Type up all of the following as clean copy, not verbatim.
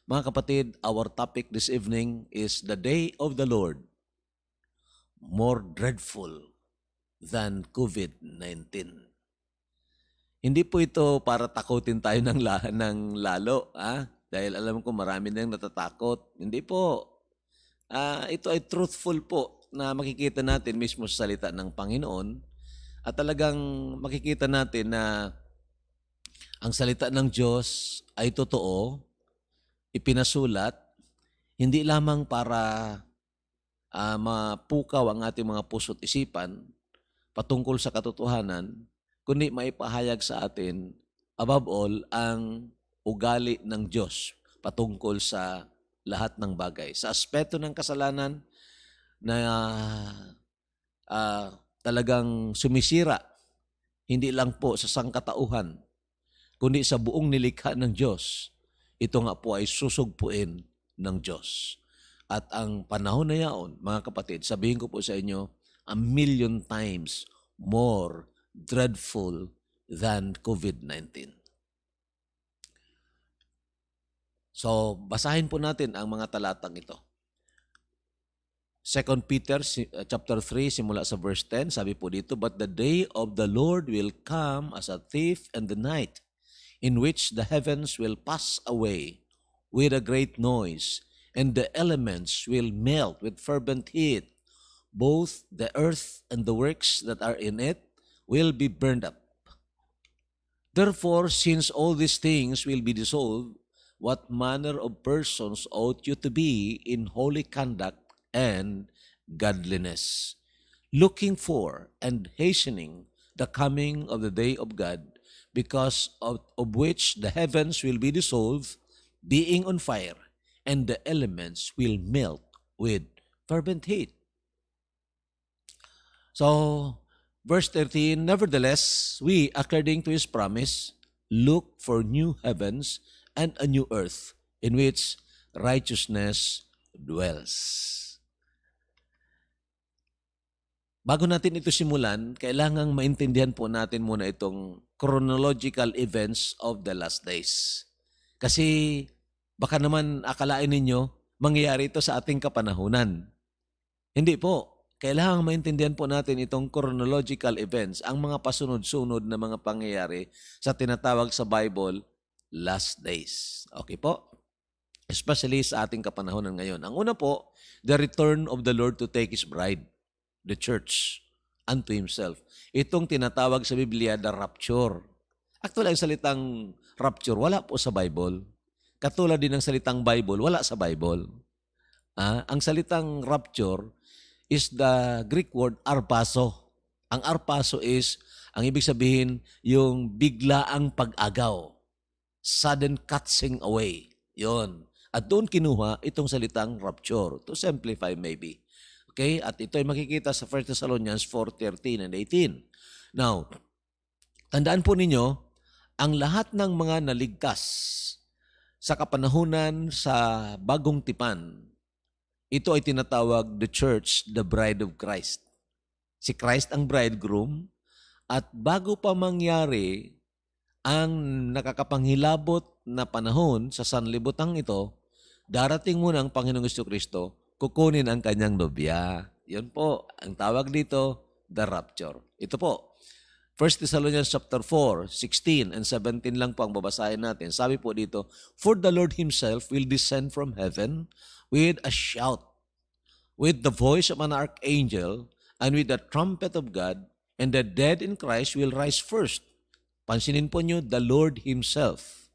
Mga kapatid, our topic this evening is the day of the Lord, more dreadful than COVID-19. Hindi po ito para takutin tayo ng lalo, dahil alam ko marami nang natatakot. Hindi po. Ito ay truthful po na makikita natin mismo sa salita ng Panginoon at talagang makikita natin na ang salita ng Diyos ay totoo, ipinasulat, hindi lamang para mapukaw ang ating mga puso't isipan patungkol sa katotohanan, kundi maipahayag sa atin, above all, ang ugali ng Diyos patungkol sa lahat ng bagay. Sa aspeto ng kasalanan na talagang sumisira, hindi lang po sa sangkatauhan, kundi sa buong nilikha ng Diyos, ito nga po ay susugpuin ng Diyos. At ang panahon na yaon, mga kapatid, sabihin ko po sa inyo, 1,000,000 times more dreadful than COVID-19. So, basahin po natin ang mga talatang ito. 2 Peter chapter 3, simula sa verse 10, sabi po dito, "But the day of the Lord will come as a thief in the night, in which the heavens will pass away with a great noise, and the elements will melt with fervent heat. Both the earth and the works that are in it will be burned up. Therefore, since all these things will be dissolved, what manner of persons ought you to be in holy conduct and godliness, looking for and hastening the coming of the day of God, because of which the heavens will be dissolved, being on fire, and the elements will melt with fervent heat." So, verse 13, "Nevertheless, we, according to His promise, look for new heavens and a new earth in which righteousness dwells." Bago natin ito simulan, kailangang maintindihan po natin muna itong chronological events of the last days. Kasi baka naman akalain ninyo, mangyayari ito sa ating kapanahunan. Hindi po. Kailangang maintindihan po natin itong chronological events, ang mga pasunod-sunod na mga pangyayari sa tinatawag sa Bible, last days. Okay po? Especially sa ating kapanahonan ngayon. Ang una po, the return of the Lord to take His bride, the church, unto Himself. Itong tinatawag sa Biblia, the rapture. Actually, ang salitang rapture, wala po sa Bible. Katulad din ng salitang Bible, wala sa Bible. Ang salitang rapture is the Greek word arpaso. Ang arpaso is, ang ibig sabihin, yung biglaang pag-agaw. Sudden catching away. Yon. At doon kinuha itong salitang rapture. To simplify maybe. Okay? At ito ay makikita sa 1 Thessalonians 4:13 and 18. Now, tandaan po ninyo, ang lahat ng mga naligtas sa kapanahunan sa bagong tipan, ito ay tinatawag the church, the bride of Christ. Si Christ ang bridegroom, at bago pa mangyari ang nakakapanghilabot na panahon sa sanlibutan ito, darating muna ang Panginoong Jesucristo, kukunin ang kanyang nobya. Yan po, ang tawag dito, the rapture. Ito po, 1 Thessalonians chapter 4, 16 and 17 lang po ang babasahin natin. Sabi po dito, "For the Lord Himself will descend from heaven with a shout, with the voice of an archangel, and with the trumpet of God, and the dead in Christ will rise first." Pansinin po nyo, the Lord Himself.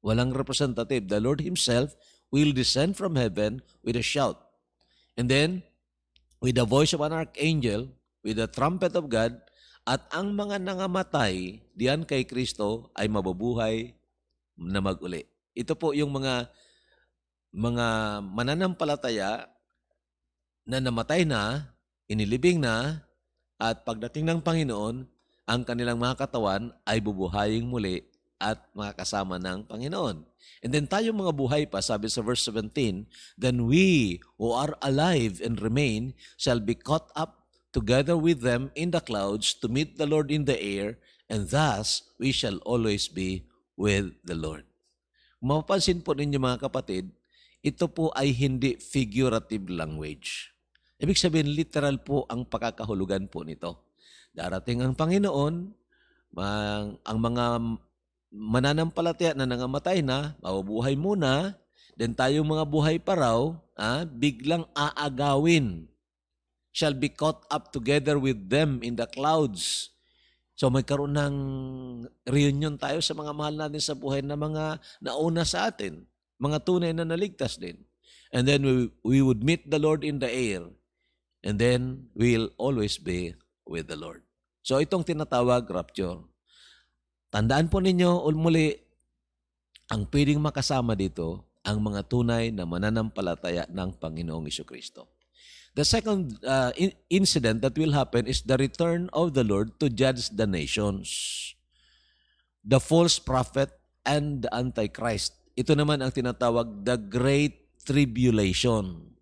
Walang representative. The Lord Himself will descend from heaven with a shout. And then, with the voice of an archangel, with the trumpet of God, at ang mga nangamatay diyan kay Kristo ay mabubuhay na mag-uli. Ito po yung mga mananampalataya na namatay na, inilibing na, at pagdating ng Panginoon, ang kanilang mga katawan ay bubuhayin muli at makakasama ng Panginoon. And then tayo mga buhay pa, sabi sa verse 17, "Then we who are alive and remain shall be caught up together with them in the clouds to meet the Lord in the air, and thus we shall always be with the Lord." mapapansin po ninyo mga kapatid, ito po ay hindi figurative language. Ibig sabihin, literal po ang pagkakahulugan po nito. Darating ang Panginoon, ang mga mananampalataya na nangamatay na, mabubuhay muna, then tayong mga buhay pa raw, biglang aagawin. Shall be caught up together with them in the clouds. So may karoon ng reunion tayo sa mga mahal natin sa buhay na mga nauna sa atin, mga tunay na naligtas din. And then we would meet the Lord in the air, and then we'll always be with the Lord. So itong tinatawag rapture. Tandaan po ninyo muli, ang pwedeng makasama dito, ang mga tunay na mananampalataya ng Panginoong Jesucristo. The second incident that will happen is the return of the Lord to judge the nations. The false prophet and the Antichrist. Ito naman ang tinatawag the Great Tribulation.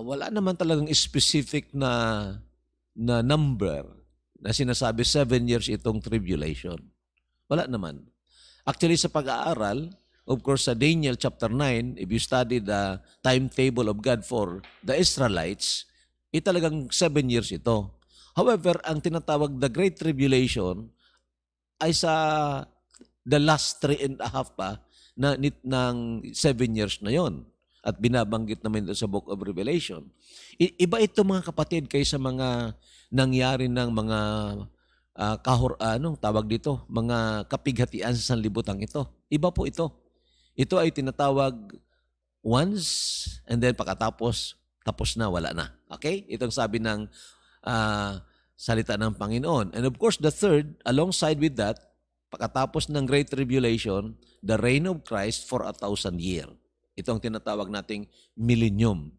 Wala naman talagang specific na number na sinasabi 7 years itong tribulation. Wala naman. Actually, sa pag-aaral, of course, sa Daniel chapter 9, if you study the timetable of God for the Israelites, talagang 7 years ito. However, ang tinatawag the Great Tribulation ay sa the last 3.5 pa ng 7 years na yon. At binabanggit naman ito sa Book of Revelation. Iba ito mga kapatid kaysa mga nangyari ng mga tawag dito, mga kapighatian sa sanlibutan ito. Iba po ito. Ito ay tinatawag once and then pagkatapos, tapos na, wala na. Okay? Itong sabi ng salita ng Panginoon. And of course, the third, alongside with that, pagkatapos ng Great Tribulation, the reign of Christ for 1,000 years. Ito ang tinatawag nating millennium.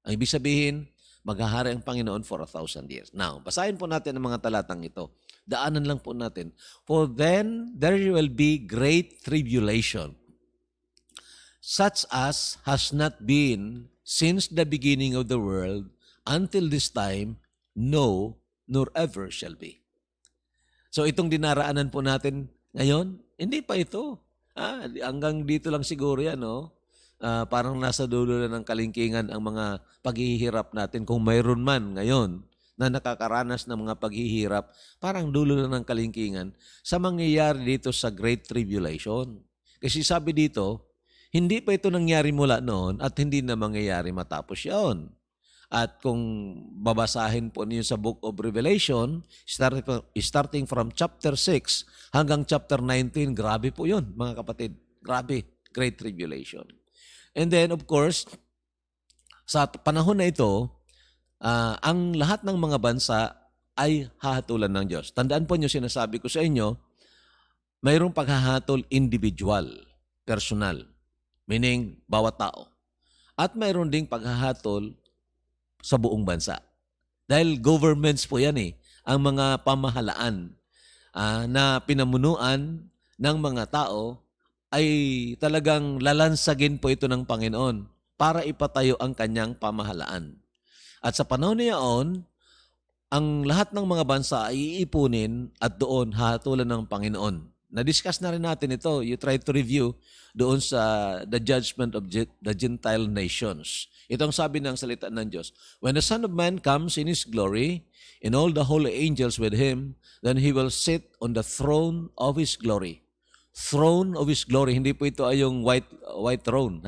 Ang ibig sabihin, maghahari ang Panginoon for 1,000 years. Now, basahin po natin ang mga talatang ito. Daanan lang po natin. For then there will be great tribulation, such as has not been since the beginning of the world until this time, no, nor ever shall be. So itong dinaraanan po natin ngayon, hindi pa ito. Hanggang dito lang siguro yan, no? Parang nasa dulo na ng kalingkingan ang mga paghihirap natin. Kung mayroon man ngayon na nakakaranas ng mga paghihirap, parang dulo na ng kalingkingan sa mangyayari dito sa Great Tribulation. Kasi sabi dito, hindi pa ito nangyari mula noon at hindi na mangyayari matapos yon. At kung babasahin po niyo sa Book of Revelation, starting from chapter 6 hanggang chapter 19, grabe po yun, mga kapatid. Grabe, Great Tribulation. And then, of course, sa panahon na ito, ang lahat ng mga bansa ay hahatulan ng Diyos. Tandaan po niyo, sinasabi ko sa inyo, mayroong paghahatol individual, personal, meaning bawat tao. At mayroon ding paghahatol sa buong bansa. Dahil governments po yan ang mga pamahalaan na pinamunuan ng mga tao ay talagang lalansagin po ito ng Panginoon para ipatayo ang kanyang pamahalaan. At sa panahon niyaon, ang lahat ng mga bansa ay iipunin at doon hahatulan ng Panginoon. Na-discuss na rin natin ito. You try to review doon sa the judgment of the Gentile nations. Ito ang sabi ng salita ng Diyos. When the Son of Man comes in His glory, and all the holy angels with Him, then He will sit on the throne of His glory. Throne of His glory. Hindi po ito ay yung white throne.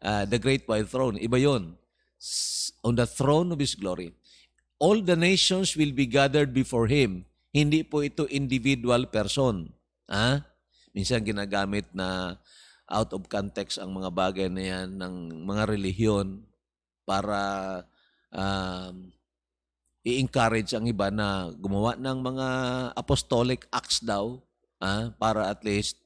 The great white throne. Iba yun. On the throne of His glory. All the nations will be gathered before Him. Hindi po ito individual person. Minsan ginagamit na out of context ang mga bagay na yan ng mga relihiyon para i-encourage ang iba na gumawa ng mga apostolic acts daw para at least,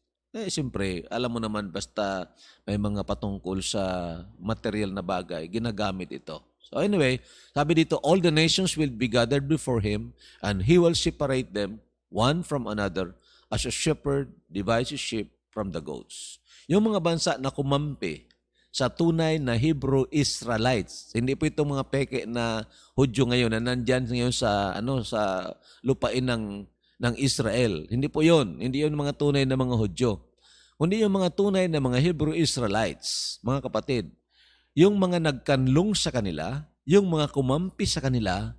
siyempre, alam mo naman basta may mga patungkol sa material na bagay, ginagamit ito. So anyway, sabi dito, all the nations will be gathered before Him and He will separate them one from another as a shepherd divides his sheep from the goats. Yung mga bansa na kumampi sa tunay na Hebrew Israelites, hindi po itong mga peke na Hudyo ngayon na nandyan ngayon sa lupain ng Israel. Hindi po 'yon. Hindi 'yon mga tunay na mga Hudyo. kundi yung mga tunay na mga Hebrew Israelites, mga kapatid. Yung mga nagkanlong sa kanila, yung mga kumampi sa kanila,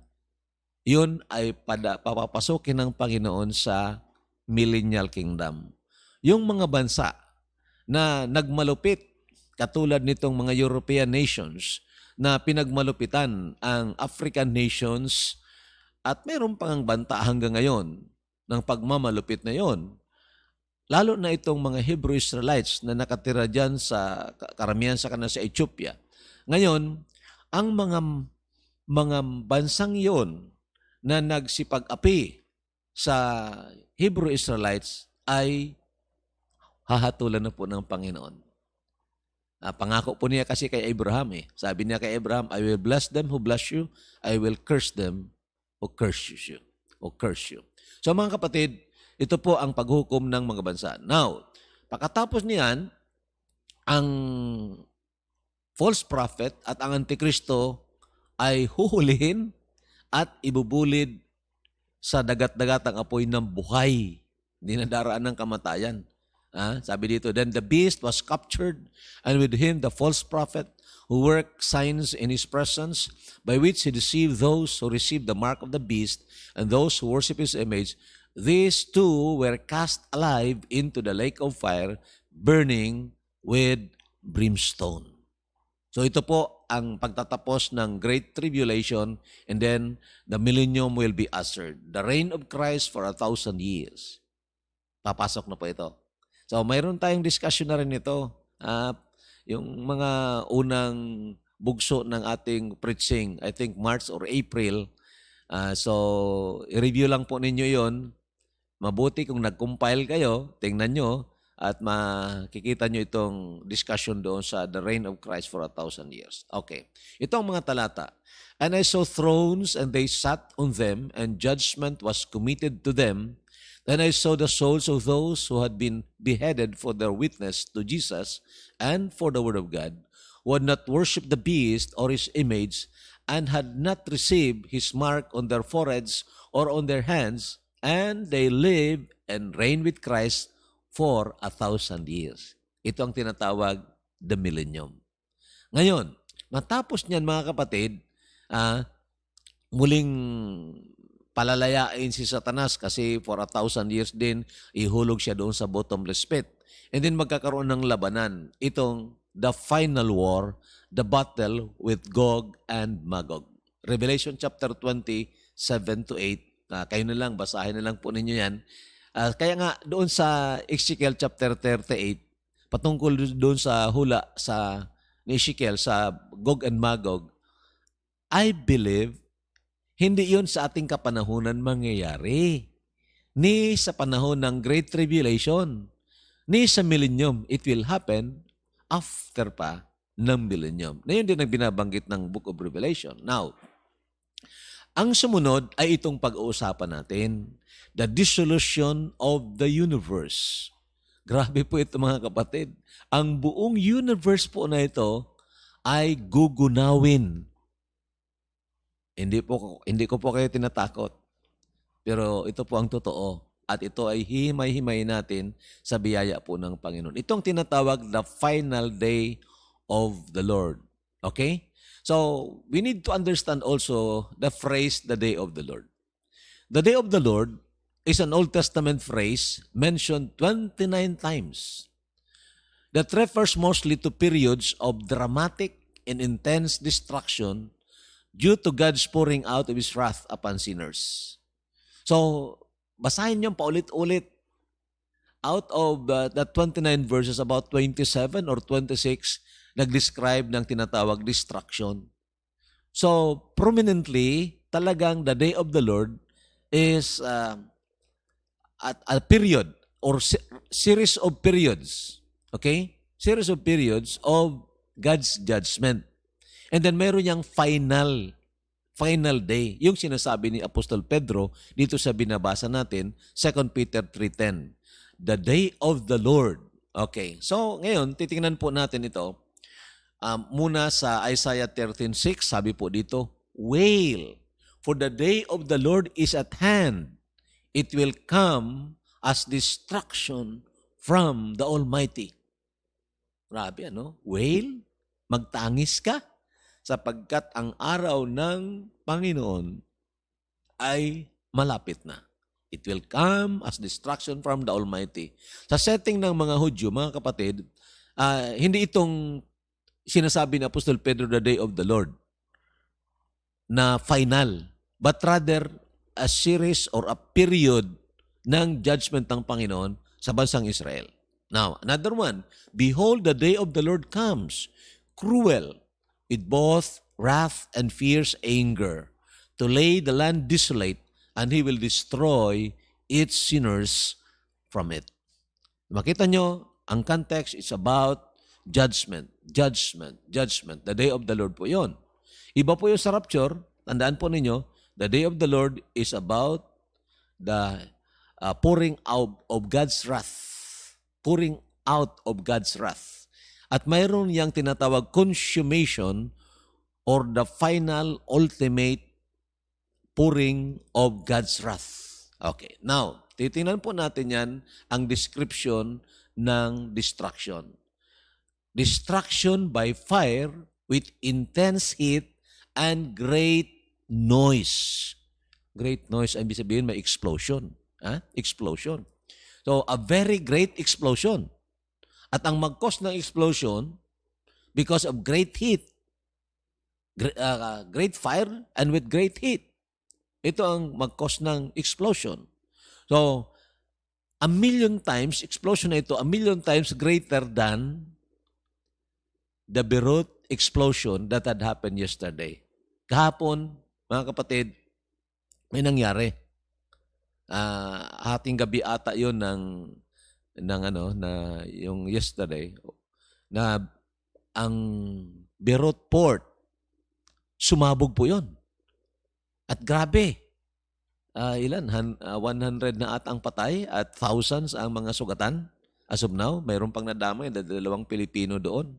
yun ay papapasukin ng Panginoon sa millennial kingdom. Yung mga bansa na nagmalupit, katulad nitong mga European nations, na pinagmalupitan ang African nations at mayroon pang banta hanggang ngayon ng pagmamalupit na yon. Lalo na itong mga Hebrew Israelites na nakatira dyan sa karamihan sa kanila sa Ethiopia. Ngayon, ang mga bansang yon na nagsipag-api sa Hebrew Israelites ay hahatulan na po ng Panginoon. Pangako po niya kasi kay Abraham eh. Sabi niya kay Abraham, I will bless them who bless you, I will curse them who curse you. So mga kapatid, ito po ang paghukom ng mga bansa. Now, pagkatapos niyan, ang false prophet at ang antikristo ay huhulihin at ibubulid sa dagat-dagatang apoy ng buhay. Hindi na daraan ng kamatayan. Sabi dito, then the beast was captured, and with him the false prophet who worked signs in his presence, by which he deceived those who received the mark of the beast and those who worship his image. These two were cast alive into the lake of fire, burning with brimstone. So ito po ang pagtatapos ng Great Tribulation, and then the millennium will be ushered. The reign of Christ for 1,000 years. Papasok na po ito. So mayroon tayong discussion na rin ito. Yung mga unang bugso ng ating preaching, I think March or April. So i-review lang po ninyo yon. Mabuti kung nag-compile kayo, tingnan nyo, at makikita nyo itong discussion doon sa the reign of Christ for 1,000 years. Okay. Ito ang mga talata. And I saw thrones, and they sat on them, and judgment was committed to them. Then I saw the souls of those who had been beheaded for their witness to Jesus and for the word of God, who had not worshipped the beast or his image, and had not received his mark on their foreheads or on their hands, and they live and reign with Christ for 1,000 years. Ito ang tinatawag the millennium. Ngayon, matapos niyan mga kapatid, muling palalayain si Satanas kasi for 1,000 years din, ihulog siya doon sa bottomless pit. And then magkakaroon ng labanan. Itong the final war, the battle with Gog and Magog. Revelation chapter 20, 7 to 8. Kayo na lang, basahin na lang po ninyo yan. Kaya nga, doon sa Ezekiel chapter 38, patungkol doon sa hula sa ni Ezekiel sa Gog and Magog, I believe, hindi yun sa ating kapanahunan mangyayari. Ni sa panahon ng Great Tribulation, ni sa millennium. It will happen after pa ng millennium. Na yun din ang binabanggit ng Book of Revelation. Now, ang sumunod ay itong pag-uusapan natin, the dissolution of the universe. Grabe po ito mga kapatid. Ang buong universe po na ito ay gugunawin. Hindi ko po kayo tinatakot. Pero ito po ang totoo. At ito ay himay-himay natin sa biyaya po ng Panginoon. Ito ang tinatawag the final day of the Lord. Okay? So, we need to understand also the phrase, the day of the Lord. The day of the Lord is an Old Testament phrase mentioned 29 times that refers mostly to periods of dramatic and intense destruction due to God's pouring out of His wrath upon sinners. So, basahin niyo paulit-ulit. Out of the 29 verses, about 27 or 26 nag-describe ng tinatawag destruction. So, prominently, talagang the day of the Lord is a period or series of periods. Okay? Series of periods of God's judgment. And then meron niyang final day. Yung sinasabi ni Apostol Pedro dito sa binabasa natin, 2 Peter 3:10. The day of the Lord. Okay. So, ngayon, titingnan po natin ito. Muna sa Isaiah 13:6, sabi po dito, wail, for the day of the Lord is at hand. It will come as destruction from the Almighty. Grabe, ano? Wail, magtangis ka, sapagkat ang araw ng Panginoon ay malapit na. It will come as destruction from the Almighty. Sa setting ng mga Hudyo, mga kapatid, hindi itong sinasabi ni Apostol Pedro, the day of the Lord, na final, but rather a series or a period ng judgment ng Panginoon sa bansang Israel. Now, another one, behold, the day of the Lord comes, cruel, with both wrath and fierce anger, to lay the land desolate, and He will destroy its sinners from it. Makita nyo, ang context is about judgment, judgment, judgment. The day of the Lord po yon. Iba po yung sa rapture, tandaan po ninyo, the day of the Lord is about the pouring out of God's wrath. Pouring out of God's wrath. At mayroon yang tinatawag consummation or the final, ultimate pouring of God's wrath. Okay, now, titingnan po natin yan, ang description ng destruction. Destruction by fire with intense heat and great noise. Great noise, ibig sabihin may explosion. Explosion. So, a very great explosion. At ang mag-cause ng explosion, because of great heat, great fire, and with great heat. Ito ang mag-cause ng explosion. So, a million times, explosion na ito, a million times greater than the Beirut explosion that had happened yesterday. Kahapon, mga kapatid, may nangyari. Hating gabi ata yun na yung yesterday, na ang Beirut port, sumabog po yun. At grabe, 100 na at ang patay at thousands ang mga sugatan. As of now, mayroon pang nadamay, 2 Pilipino doon.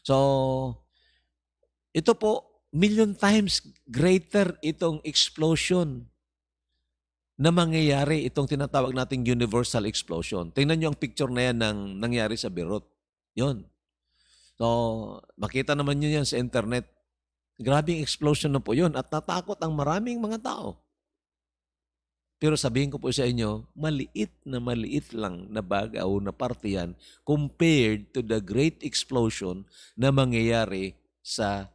So, ito po, million times greater itong explosion na mangyayari, itong tinatawag nating universal explosion. Tingnan nyo ang picture na yan ng nangyari sa Beirut. Yun. So, makita naman nyo yan sa internet. Grabing explosion na po yun at natakot ang maraming mga tao. Pero sabihin ko po sa inyo, maliit lang na bagay o na parte yan compared to the great explosion na mangyayari sa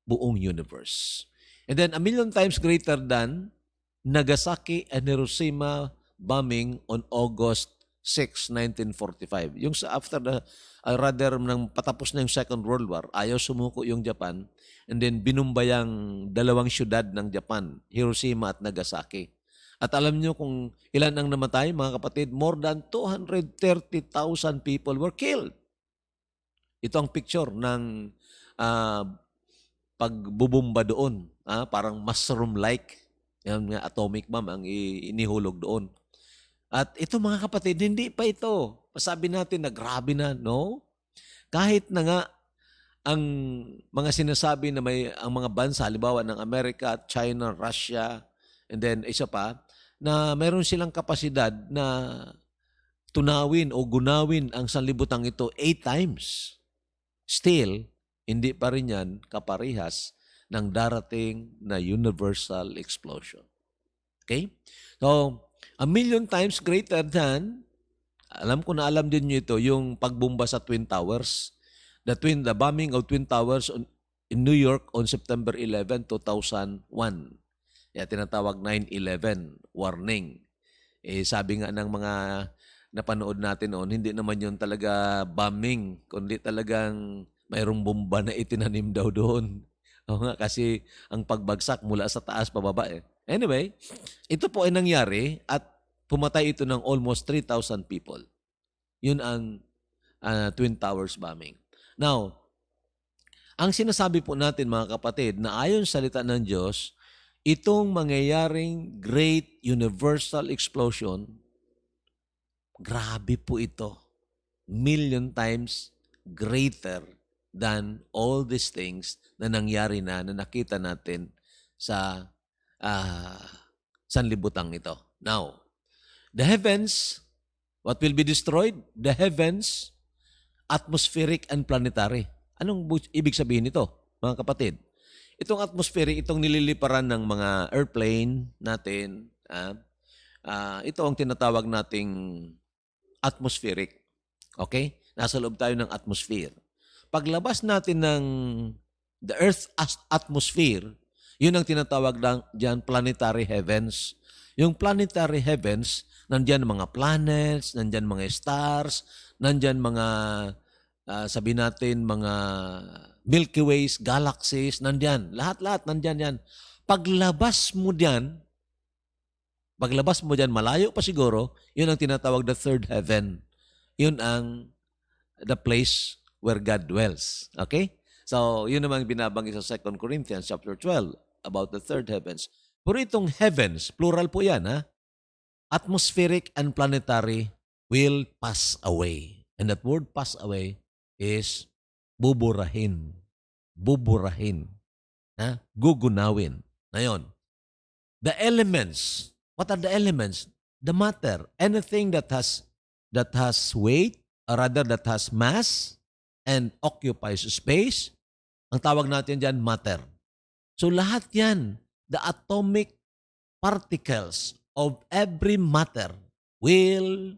buong universe. And then, a million times greater than Nagasaki and Hiroshima bombing on August 6, 1945. Yung after nang patapos na yung Second World War, ayaw sumuko yung Japan, and then binumbayang 2 syudad ng Japan, Hiroshima at Nagasaki. At alam nyo kung ilan ang namatay, mga kapatid, more than 230,000 people were killed. Ito ang picture ng pagbubumba doon. Parang mushroom-like. Yung atomic bomb ang inihulog doon. At ito mga kapatid, hindi pa ito. Masabi natin na grabe na, no? Kahit na nga ang mga sinasabi na ang mga bansa, halimbawa ng Amerika, China, Russia, and then isa pa, na mayroon silang kapasidad na tunawin o gunawin ang sanlibutan ito 8 times. Still, hindi pa rin yan kaparihas ng darating na universal explosion. Okay? So, a million times greater than, alam ko na alam din nyo ito, yung pagbomba sa Twin Towers. The bombing of Twin Towers in New York on September 11, 2001. Tinatawag 9/11 warning. Sabi nga ng mga napanood natin noon, hindi naman yun talaga bombing, kundi talagang mayroong bomba na itinanim daw doon. Kasi ang pagbagsak mula sa taas pababa . Anyway, ito po ay nangyari at pumatay ito ng almost 3,000 people. Yun ang Twin Towers bombing. Now, ang sinasabi po natin mga kapatid na ayon sa salita ng Diyos, itong mangyayaring great universal explosion, grabe po ito. Million times greater than all these things na nangyari na nakita natin sa sanlibutang ito. Now, the heavens What will be destroyed? The heavens, atmospheric and planetary. Anong ibig sabihin nito, mga kapatid? Itong atmospheric, itong nililiparan ng mga airplane natin, ito ang tinatawag nating atmospheric. Okay? Nasa loob tayo ng atmosphere. Paglabas natin ng the Earth atmosphere, yun ang tinatawag dyan planetary heavens. Yung planetary heavens, nandyan mga planets, nandyan mga stars, nandyan mga, sabi natin, mga Milky Ways, galaxies, nandyan. Lahat-lahat nandyan yan. Paglabas mo dyan, malayo pa siguro, yun ang tinatawag the third heaven. Yun ang the place where God dwells. Okay? So, yun naman binabanggit sa 2 Corinthians chapter 12 about the third heavens. Pero itong heavens, plural po yan, ha? Atmospheric and planetary will pass away. And that word pass away is buburahin. Buburahin. Ha? Gugunawin. Ngayon, the elements. What are the elements? The matter. Anything that has weight, or rather that has mass and occupies space, ang tawag natin dyan, matter. So lahat yan, the atomic particles of every matter will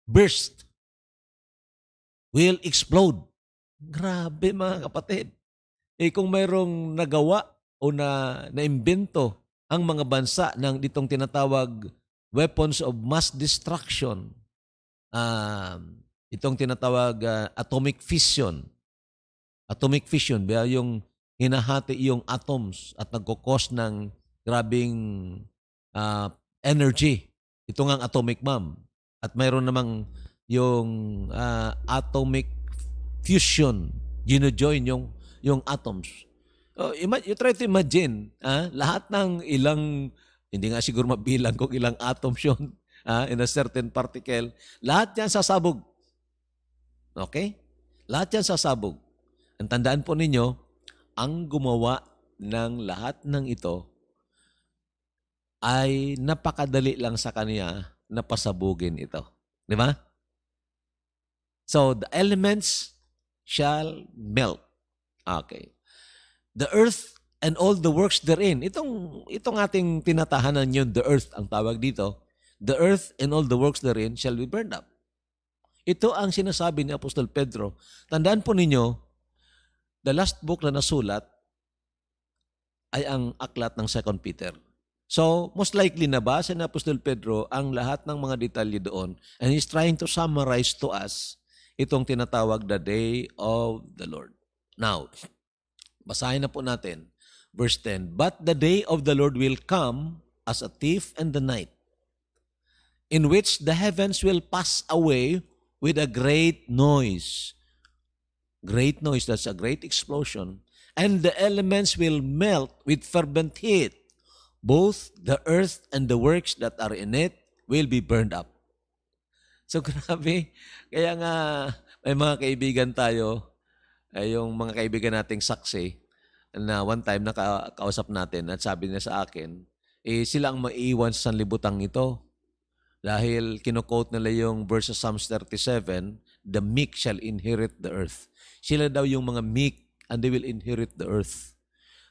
burst, will explode. Grabe mga kapatid. Kung mayroong nagawa o naimbento ang mga bansa ng ditong tinatawag weapons of mass destruction, itong tinatawag atomic fission. Atomic fission, yung hinahati yung atoms at nagkukos ng grabing energy. Ito nga ang atomic bomb. At mayroon namang yung atomic fusion. Gino-join yung atoms. You try to imagine, lahat ng ilang, hindi nga siguro mabilang kung ilang atoms yun, in a certain particle, lahat yan sasabog. Okay? Lahat yan sasabog. Ang tandaan po ninyo, ang gumawa ng lahat ng ito ay napakadali lang sa kanya na pasabugin ito. Di ba? So, the elements shall melt. Okay. The earth and all the works therein. Itong ating tinatahanan yun, the earth, ang tawag dito. The earth and all the works therein shall be burned up. Ito ang sinasabi ni Apostol Pedro. Tandaan po ninyo, the last book na nasulat ay ang aklat ng 2 Peter. So, most likely nabasa ni Apostol Pedro ang lahat ng mga detalye doon, and he's trying to summarize to us itong tinatawag the day of the Lord. Now, basahin na po natin. Verse 10, but the day of the Lord will come as a thief in the night, in which the heavens will pass away with a great noise. Great noise, that's a great explosion. And the elements will melt with fervent heat. Both the earth and the works that are in it will be burned up. So grabe. Kaya nga, may mga kaibigan tayo, yung mga kaibigan nating saksi, na one time nakausap natin at sabi niya sa akin, sila ang maiiwan sa sanlibutan ito. Dahil kino-quote nila yung verse sa Psalms 37, the meek shall inherit the earth. Sila daw yung mga meek and they will inherit the earth.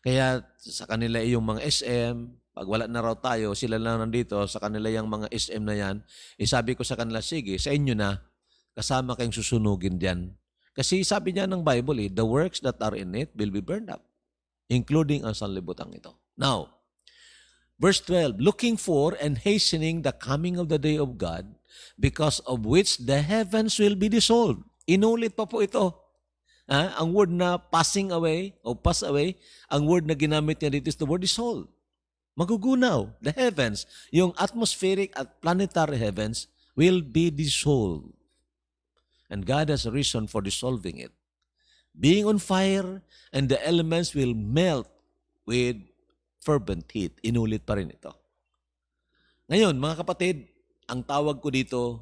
Kaya sa kanila yung mga SM, pag wala na raw tayo, sila lang nandito, sa kanila yung mga SM na yan, sabi ko sa kanila, sige, sa inyo na, kasama kayong susunugin diyan. Kasi sabi niya ng Bible, the works that are in it will be burned up, including ang sanlibutan ito. Now, verse 12, looking for and hastening the coming of the day of God, because of which the heavens will be dissolved. Inulit pa po ito. Ang word na passing away o pass away, ang word na ginamit niya dito is the word dissolve. Magugunaw. The heavens, yung atmospheric at planetary heavens will be dissolved. And God has a reason for dissolving it. Being on fire, and the elements will melt with fervent heat. Inulit pa rin ito. Ngayon, mga kapatid, ang tawag ko dito,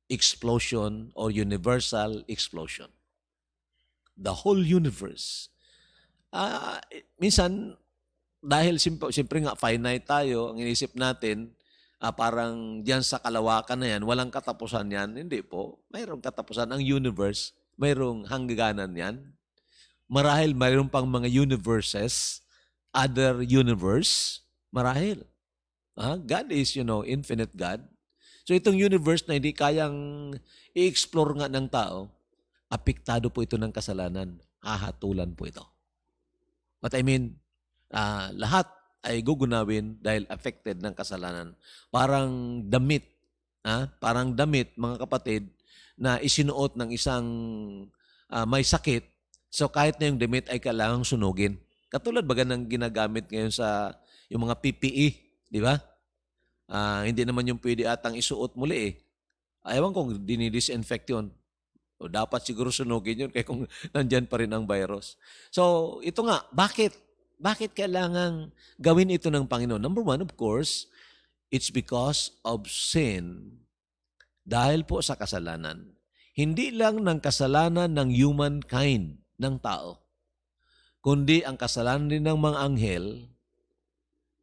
explosion or universal explosion. The whole universe. Minsan, dahil siyempre nga finite tayo, ang inisip natin, parang diyan sa kalawakan na yan, walang katapusan yan. Hindi po. Mayroong katapusan. Ang universe, mayroong hangganan yan. Marahil mayroong pang mga universes, other universe, marahil. God is, infinite God. So itong universe na hindi kayang i-explore nga ng tao, apektado po ito ng kasalanan. Hahatulan po ito. What I mean, lahat ay gugunawin dahil affected ng kasalanan. Parang damit, mga kapatid, na isinuot ng isang may sakit, so kahit na yung damit ay kailangang sunugin. Katulad baga ng ginagamit ngayon sa yung mga PPE, di ba? Hindi naman yung pwede atang isuot muli eh. Ayaw kung dinidisinfect yun. O dapat siguro sunugin yun kaya kung nandyan pa rin ang virus. So ito nga, bakit? Bakit kailangang gawin ito ng Panginoon? Number one, of course, it's because of sin. Dahil po sa kasalanan. Hindi lang ng kasalanan ng humankind, ng tao, kundi ang kasalanan din ng mga anghel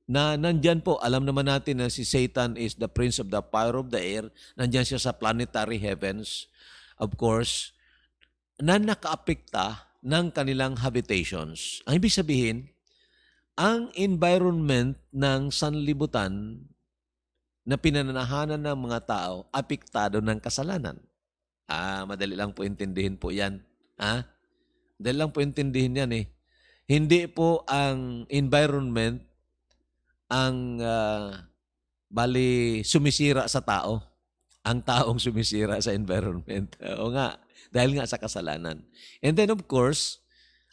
na nandyan po. Alam naman natin na si Satan is the prince of the power of the air. Nandyan siya sa planetary heavens, of course, na nakaapekta ng kanilang habitations. Ang ibig sabihin, ang environment ng sanlibutan na pinananahanan ng mga tao, apektado ng kasalanan. Madali lang po intindihin po yan. Madali lang po intindihin yan eh. Hindi po ang environment ang sumisira sa tao. Ang taong sumisira sa environment. O nga, dahil nga sa kasalanan. And then of course,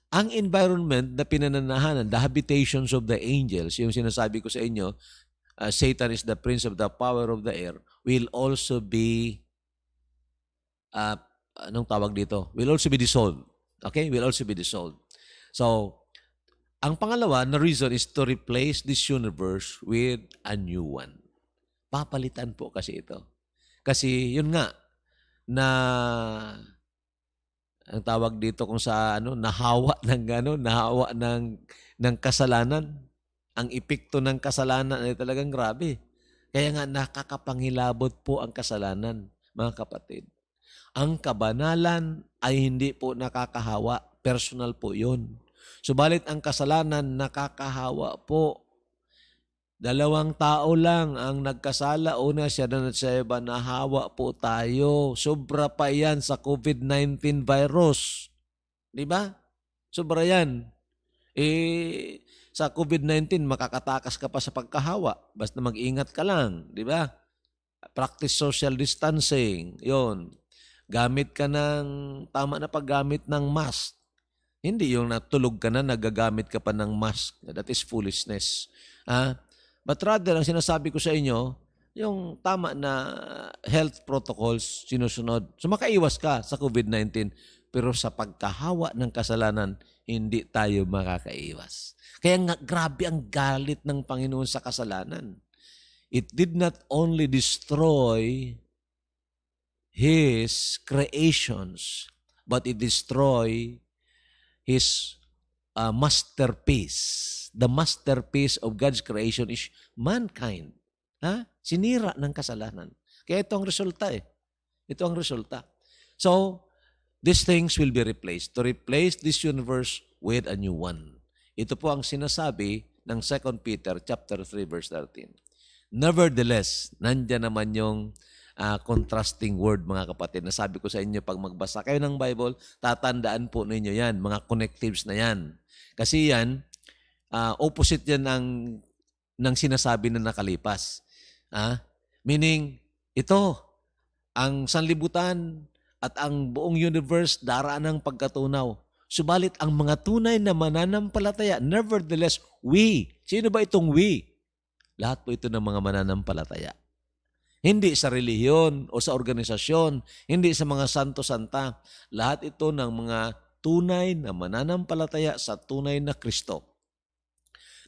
ang environment na pinananahanan, the habitations of the angels, yung sinasabi ko sa inyo, Satan is the prince of the power of the air, will also be, anong tawag dito? Will also be dissolved. Okay? Will also be dissolved. So, ang pangalawa na reason is to replace this universe with a new one. Papalitan po kasi ito. Kasi yun nga, ang tawag dito kung sa nahawa ng kasalanan. Ang epekto ng kasalanan ay talagang grabe. Kaya nga nakakapanghilabot po ang kasalanan, mga kapatid. Ang kabanalan ay hindi po nakakahawa, personal po 'yun. Subalit ang kasalanan nakakahawa po. Dalawang tao lang ang nagkasala. Una, siya na sa iba, nahawa po tayo. Sobra pa yan sa COVID-19 virus. Di ba? Sobra yan. Sa COVID-19, makakatakas ka pa sa pagkahawa. Basta mag-ingat ka lang. Di ba? Practice social distancing. Yon. Gamit ka ng, tama na paggamit ng mask. Hindi yung natulog ka na, nagagamit ka pa ng mask. That is foolishness. But rather, ang sinasabi ko sa inyo, yung tama na health protocols sinusunod. So makaiwas ka sa COVID-19, pero sa pagkahawa ng kasalanan, hindi tayo makakaiwas. Kaya nga, grabe ang galit ng Panginoon sa kasalanan. It did not only destroy His creations, but it destroyed His masterpiece. The masterpiece of God's creation is mankind. Sinira ng kasalanan. Kaya ito ang resulta eh. Ito ang resulta. So, these things will be replaced. To replace this universe with a new one. Ito po ang sinasabi ng 2 Peter chapter 3 verse 13. Nevertheless, nandyan naman yung contrasting word, mga kapatid. Nasabi ko sa inyo, pag magbasa kayo ng Bible, tatandaan po ninyo yan, mga connectives na yan. Kasi yan, opposite yan ng sinasabi na nakalipas. Meaning, ito, ang sanlibutan at ang buong universe daraan ng pagkatunaw. Subalit ang mga tunay na mananampalataya, nevertheless, we. Sino ba itong we? Lahat po ito ng mga mananampalataya. Hindi sa relihiyon o sa organisasyon, hindi sa mga santo-santa. Lahat ito ng mga tunay na mananampalataya sa tunay na Kristo,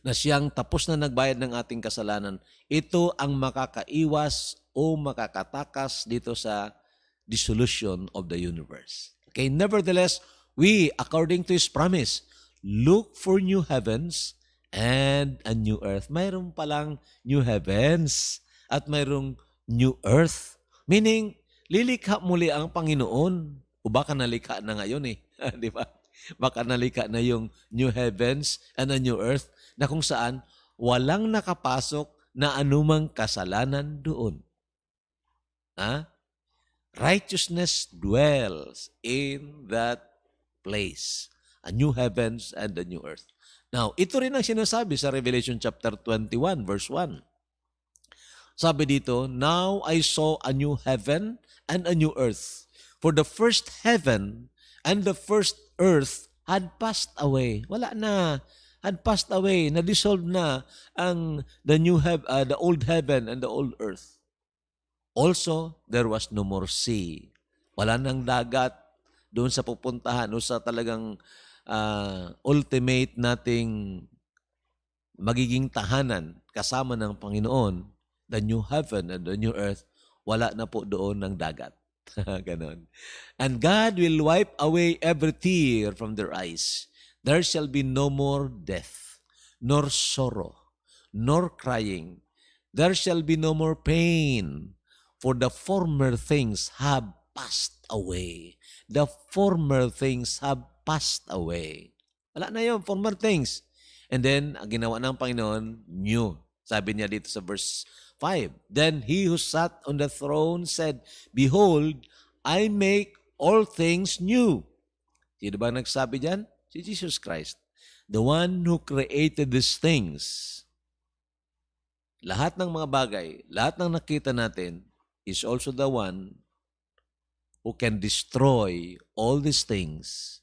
na siyang tapos na nagbayad ng ating kasalanan. Ito ang makakaiwas o makakatakas dito sa dissolution of the universe. Okay, nevertheless, we, according to His promise, look for new heavens and a new earth. Mayroon palang new heavens at mayroong new earth. Meaning, lilikha muli ang Panginoon. O baka nalikha na ngayon eh. Di ba? Baka nalikha na yung new heavens and a new earth na kung saan walang nakapasok na anumang kasalanan doon. Ha? Righteousness dwells in that place. A new heavens and a new earth. Now, ito rin ang sinasabi sa Revelation chapter 21, verse 1. Sabi dito, now I saw a new heaven and a new earth. For the first heaven and the first earth had passed away. Wala na. Had passed away. Na-dissolve na ang the old heaven and the old earth. Also, there was no more sea. Wala nang dagat doon sa pupuntahan o sa talagang ultimate nating magiging tahanan kasama ng Panginoon, the new heaven and the new earth, wala na po doon ng dagat. Ganon. And God will wipe away every tear from their eyes. There shall be no more death, nor sorrow, nor crying. There shall be no more pain, for the former things have passed away. The former things have passed away. Wala na yun, former things. And then, ang ginawa ng Panginoon, new. Sabi niya dito sa verse 5. Then he who sat on the throne said, Behold, I make all things new. Sino ba nagsabi diyan? Si Jesus Christ. The one who created these things. Lahat ng mga bagay, lahat ng nakita natin, is also the one who can destroy all these things.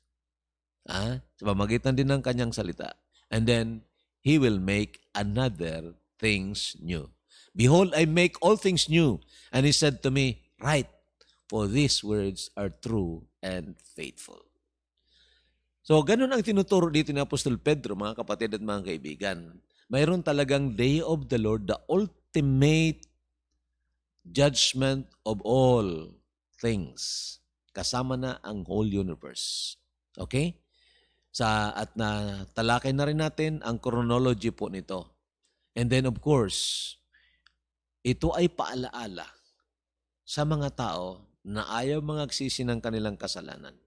Sa pamagitan din ng kanyang salita. And then, He will make another things new. Behold, I make all things new. And He said to me, Write, for these words are true and faithful. So, ganun ang tinuturo dito ni Apostol Pedro, mga kapatid at mga kaibigan. Mayroon talagang day of the Lord, the ultimate judgment of all things. Kasama na ang whole universe. Okay? At talakay na rin natin ang chronology po nito. And then of course, ito ay paalaala sa mga tao na ayaw mangagsisi ng kanilang kasalanan.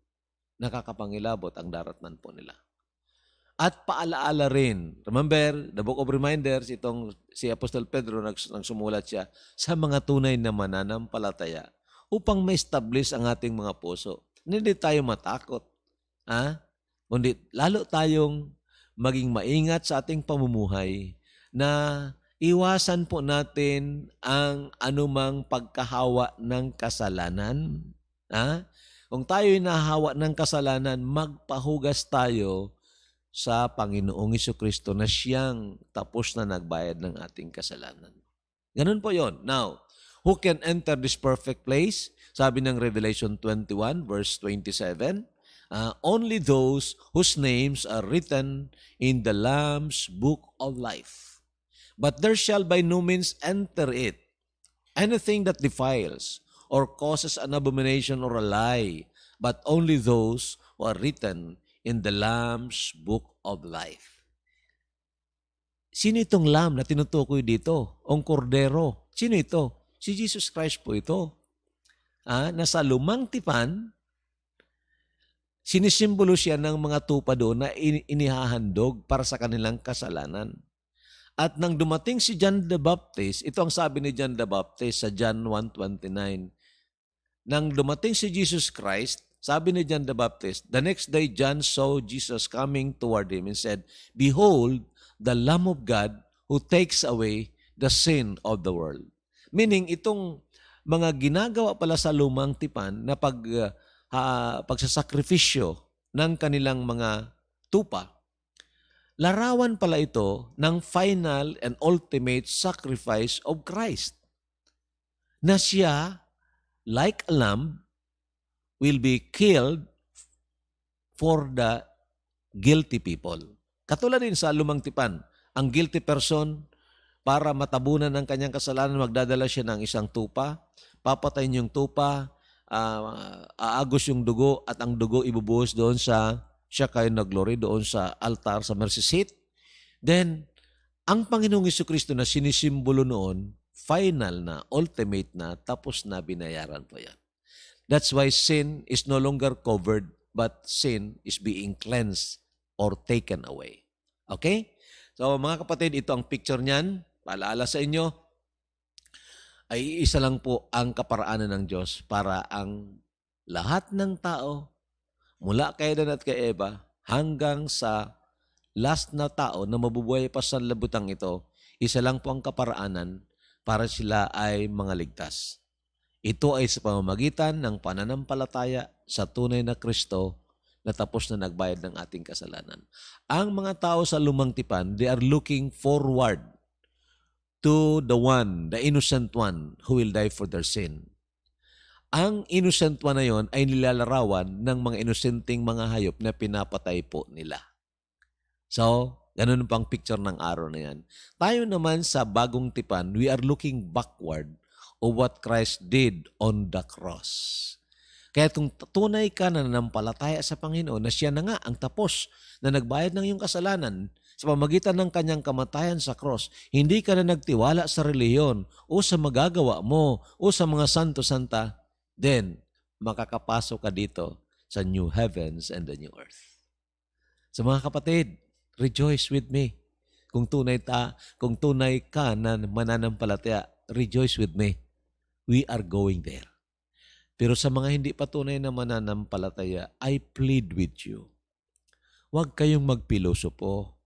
Nakakapangilabot ang daratnan po nila. At paalaala rin, remember, the book of reminders, si Apostol Pedro, nagsumulat siya sa mga tunay na mananampalataya upang ma-establish ang ating mga puso. Hindi tayo matakot. Kundi lalo tayong maging maingat sa ating pamumuhay na iwasan po natin ang anumang pagkahawa ng kasalanan. Kung tayo'y nahawa ng kasalanan, magpahugas tayo sa Panginoong Jesucristo na siyang tapos na nagbayad ng ating kasalanan. Ganun po yon. Now, who can enter this perfect place? Sabi ng Revelation 21 verse 27, only those whose names are written in the Lamb's book of life. But there shall by no means enter it anything that defiles or causes an abomination or a lie, but only those who are written in the Lamb's book of life. Sino itong Lamb na tinutukoy dito? Ang Kordero. Sino ito? Si Jesus Christ po ito. Nasa lumang tipan, sinisimbolo siya ng mga tupa doon na inihahandog para sa kanilang kasalanan. At nang dumating si John the Baptist, ito ang sabi ni John the Baptist sa John 1:29. Nang dumating si Jesus Christ, sabi ni John the Baptist, the next day John saw Jesus coming toward him and said, Behold, the Lamb of God who takes away the sin of the world. Meaning, itong mga ginagawa pala sa lumang tipan na pagsasakripisyo ng kanilang mga tupa, larawan pala ito ng final and ultimate sacrifice of Christ. Na siya, like a lamb, will be killed for the guilty people. Katulad din sa lumang tipan, ang guilty person, para matabunan ng kanyang kasalanan, magdadala siya ng isang tupa, papatayin yung tupa, aagos yung dugo, at ang dugo ibubuhos doon sa Shekinah glory, doon sa altar, sa mercy seat. Then, ang Panginoong Jesucristo na sinisimbolo noon, final na, ultimate na, tapos na, binayaran po yan. That's why sin is no longer covered, but sin is being cleansed or taken away. Okay? So mga kapatid, ito ang picture niyan. Paalala sa inyo, ay isa lang po ang kaparaanan ng Diyos para ang lahat ng tao, mula kay Adan at kay Eva, hanggang sa last na tao na mabubuhay pa sa labutang ito, isa lang po ang kaparaanan para sila ay mga ligtas. Ito ay sa pamamagitan ng pananampalataya sa tunay na Kristo na tapos na nagbayad ng ating kasalanan. Ang mga tao sa lumang tipan, they are looking forward to the one, the innocent one, who will die for their sin. Ang innocent one na yon ay nilalarawan ng mga inosenteng mga hayop na pinapatay po nila. So, ganun pang picture ng araw na yan. Tayo naman sa bagong tipan, we are looking backward of what Christ did on the cross. Kaya kung tunay ka na nanampalataya sa Panginoon na siya na nga ang tapos na nagbayad ng iyong kasalanan sa pamagitan ng kanyang kamatayan sa cross, hindi ka na nagtiwala sa reliyon o sa magagawa mo o sa mga santo-santa, then makakapasok ka dito sa new heavens and the new earth. So mga kapatid, rejoice with me. Kung tunay ka na mananampalataya, rejoice with me. We are going there. Pero sa mga hindi pa tunay na mananampalataya, I plead with you. Huwag kayong magpilosopo.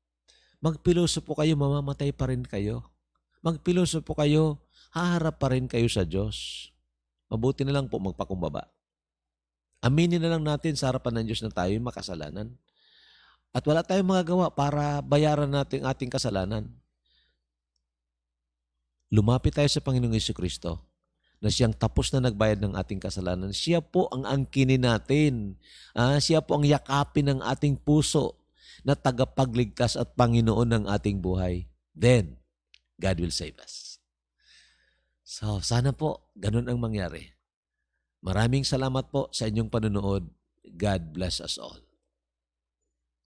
Magpilosopo kayo, mamamatay pa rin kayo. Magpilosopo kayo, haharap pa rin kayo sa Diyos. Mabuti na lang po magpakumbaba. Aminin na lang natin sa harapan ng Diyos na tayo makasalanan. At wala tayong magagawa para bayaran natin ating kasalanan. Lumapit tayo sa Panginoong Jesucristo na siyang tapos na nagbayad ng ating kasalanan. Siya po ang angkinin natin. Siya po ang yakapin ng ating puso na tagapagligtas at Panginoon ng ating buhay. Then, God will save us. So, sana po, ganun ang mangyari. Maraming salamat po sa inyong panonood. God bless us all.